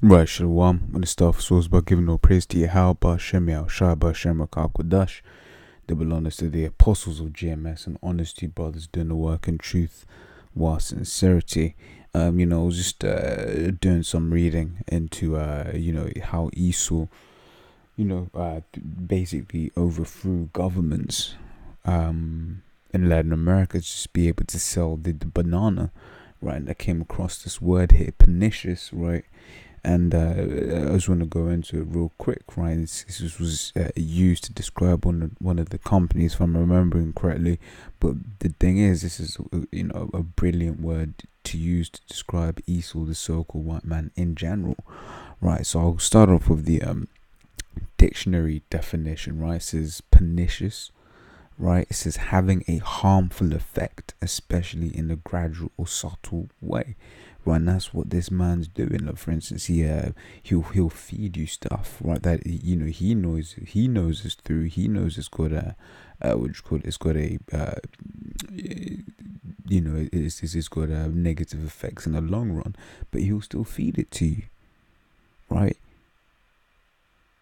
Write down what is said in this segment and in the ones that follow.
Right, Shalom. When the stuff source by giving no praise to Yahweh, Shem Shai, Shem Kodash. They belong to the apostles of GMS and honesty brothers doing the work in truth while sincerity. I was just doing some reading into how Esau, basically overthrew governments in Latin America to just be able to sell the banana, right? And I came across this word here, pernicious, right? And I just want to go into it real quick, right? This was used to describe one of the companies, if I'm remembering correctly. But the thing is, this is a brilliant word to use to describe Esau, the so-called white man, in general, right? So I'll start off with the dictionary definition, right? It says pernicious, right? It says having a harmful effect, especially in a gradual or subtle way. Right, and that's what this man's doing. Like, for instance, he'll feed you stuff, right? That he knows it's through. He knows it's got a it's got a it's got negative effects in the long run, but he'll still feed it to you, right?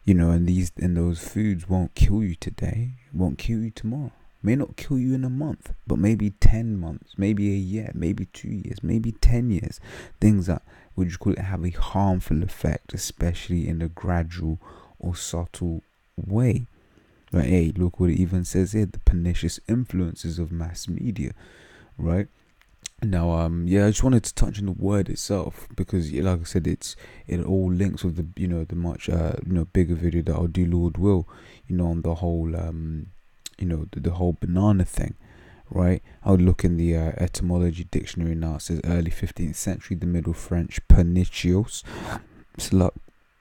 And those foods won't kill you today, won't kill you tomorrow. May not kill you in a month, but maybe 10 months, maybe a year, maybe 2 years, maybe 10 years. Things that have a harmful effect, especially in a gradual or subtle way. Right? Hey, look what it even says here: the pernicious influences of mass media. Right? Now, I just wanted to touch on the word itself because, like I said, it all links with the much bigger video that I'll do, Lord will, on the whole the whole banana thing, right? I would look in the etymology dictionary now. It says early 15th century, the Middle French pernicious, it's like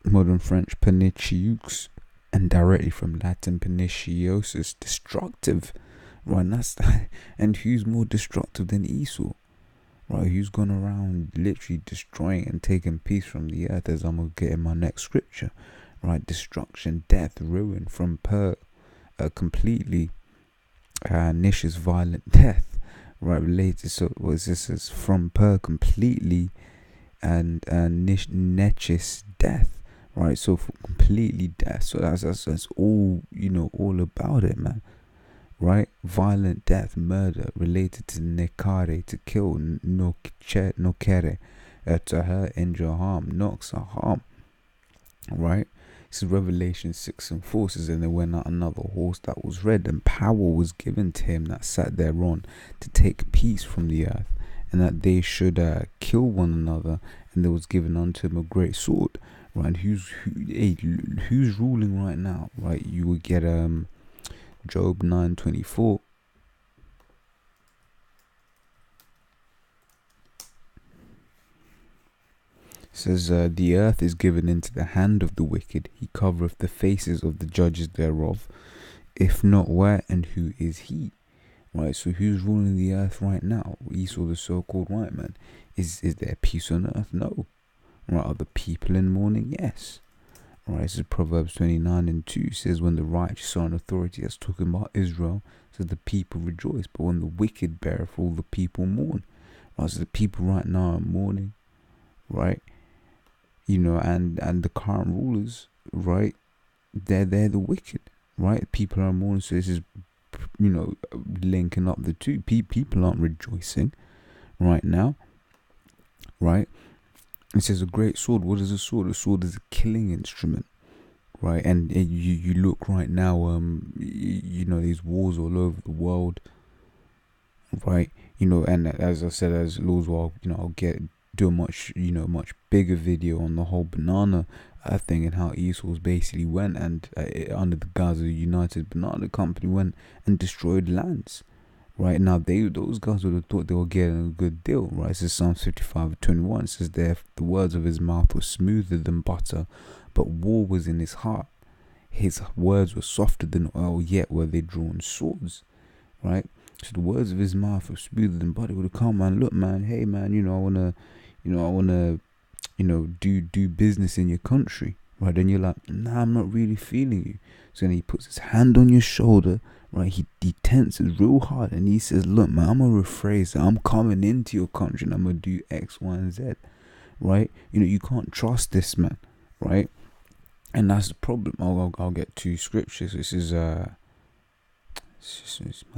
modern French pernicieux, and directly from Latin perniciosus, destructive, right? And who's more destructive than Esau, right? Who's gone around literally destroying and taking peace from the earth, as I'm gonna get in my next scripture, right? Destruction, death, ruin from completely Nish's violent death, right? Related, so was this is from completely and Nech's death, right? So for completely death, so that's all all about it, man, right? Violent death, murder related to nekare, to kill, no kere, to hurt, injure, harm, nox, harm, right? This is Revelation 6 and 4 says, and there went out another horse that was red, and power was given to him that sat thereon to take peace from the earth, and that they should kill one another, and there was given unto him a great sword, right? Who's ruling right now, right? You would get Job 9:24. Says, the earth is given into the hand of the wicked. He covereth the faces of the judges thereof. If not, where and who is he? Right, so who's ruling the earth right now? Esau, the so-called white man. Is there peace on earth? No. Right, are the people in mourning? Yes. Right, this is Proverbs 29:2 says, when the righteous are in authority, that's talking about Israel, says the people rejoice, but when the wicked beareth, all the people mourn. Right, so the people right now are mourning, right? And the current rulers, right? They're the wicked, right? People are mourning, so this is, linking up the two. People aren't rejoicing right now, right? It says a great sword. What is a sword? A sword is a killing instrument, right? And you look right now, these wars all over the world, right? And as I said, as laws, I'll do a much bigger video on the whole banana thing, and how Esau's basically went and under the guise of the United Banana Company went and destroyed lands. Right now, those guys would have thought they were getting a good deal, right? It says Psalms 55:21. It says, there the words of his mouth were smoother than butter, but war was in his heart. His words were softer than oil, yet were they drawn swords, right? So the words of his mouth were smoother than butter. Would have come, man, look, man, hey, man, I wanna do business in your country, right? And you're like, nah, I'm not really feeling you. So then he puts his hand on your shoulder, right? He tenses real hard, and he says, look, man, I'm gonna rephrase that. I'm coming into your country, and I'm gonna do X, Y, and Z, right? You can't trust this man, right? And that's the problem. I'll get two scriptures. This is my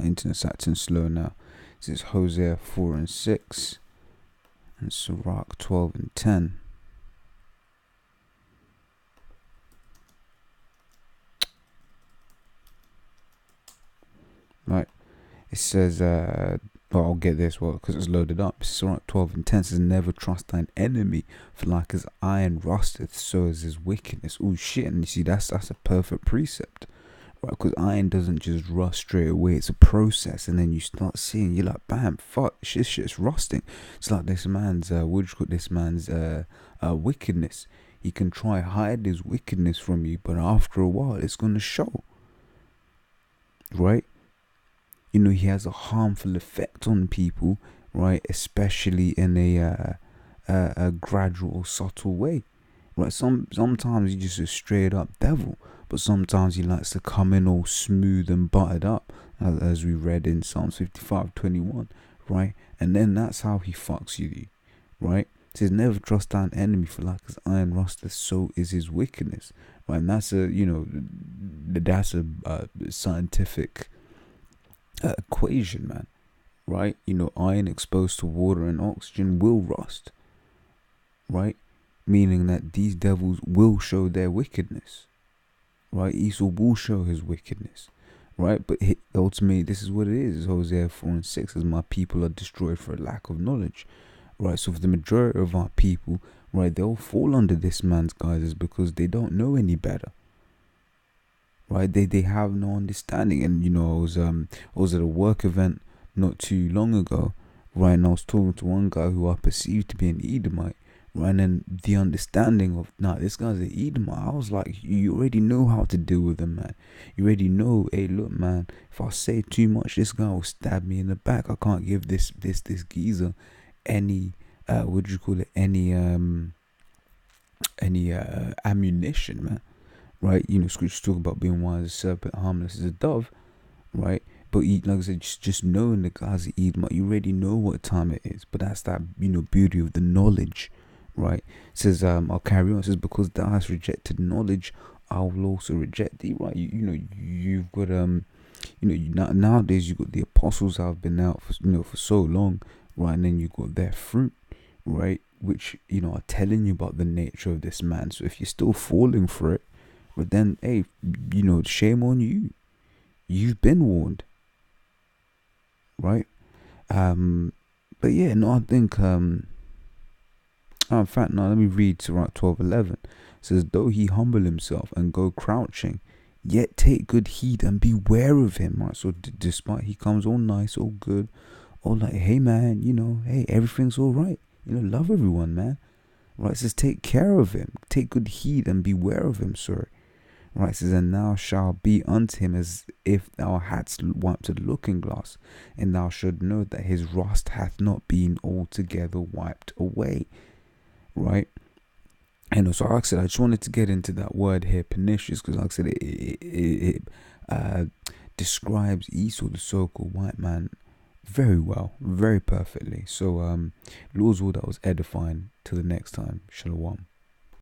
internet's acting slow now. This is Hosea 4:6 and Sirach 12:10. Right, it says, I'll get this because it's loaded up. Sirach 12:10 says, never trust thine enemy, for like as iron rusteth, so is his wickedness. Oh shit! And you see, that's a perfect precept, right? Because iron doesn't just rust straight away; it's a process, and then you start seeing, you're like, bam, fuck, shit's rusting. It's like this man's wickedness. He can try hide his wickedness from you, but after a while, it's gonna show, right? He has a harmful effect on people, right? Especially in a gradual, subtle way, right? Sometimes he's just a straight up devil, but sometimes he likes to come in all smooth and buttered up, as we read in Psalms 55:21, right? And then that's how he fucks you, right? It says, never trust thine enemy, for like as iron rusteth, so is his wickedness, right? And that's a scientific equation, man, right? Iron exposed to water and oxygen will rust, right? Meaning that these devils will show their wickedness, right? Esau will show his wickedness, right? But ultimately, this is what it is. Hosea 4:6 says, my people are destroyed for a lack of knowledge, right? So for the majority of our people, right, they'll fall under this man's guises because they don't know any better, right? They have no understanding. And I was at a work event not too long ago, right? And I was talking to one guy who I perceived to be an Edomite, right? And then the understanding of, this guy's an Edomite, I was like, you already know how to deal with him, man. You already know, hey, look, man, if I say too much, this guy will stab me in the back. I can't give this geezer any any ammunition, man. Right, scriptures talk about being wise as a serpent, harmless as a dove, right? But like I said, just knowing the guy's an Edomite, you already know what time it is. But that's that beauty of the knowledge, right? It says, I'll carry on. It says, because thou hast rejected knowledge, I will also reject thee, right? You've got nowadays you've got the apostles that have been out for so long, right? And then you got their fruit, right? Which are telling you about the nature of this man. So if you're still falling for it, but then, hey, shame on you. You've been warned, right? But yeah, no, I think, in fact, no, let me read Sirach 12:11. It says, though he humble himself and go crouching, yet take good heed and beware of him, right? So despite he comes all nice, all good, all like, hey, man, hey, everything's all right. Love everyone, man. Right? It says, take care of him. Take good heed and beware of him, sorry. Right, it says, and thou shalt be unto him as if thou hadst wiped a looking glass, and thou should know that his rust hath not been altogether wiped away. Right? And so, like I said, I just wanted to get into that word here, pernicious, because like I said, it describes Esau, the so-called white man, very well, very perfectly. So, Lord's will, that was edifying. Till the next time, Shalom.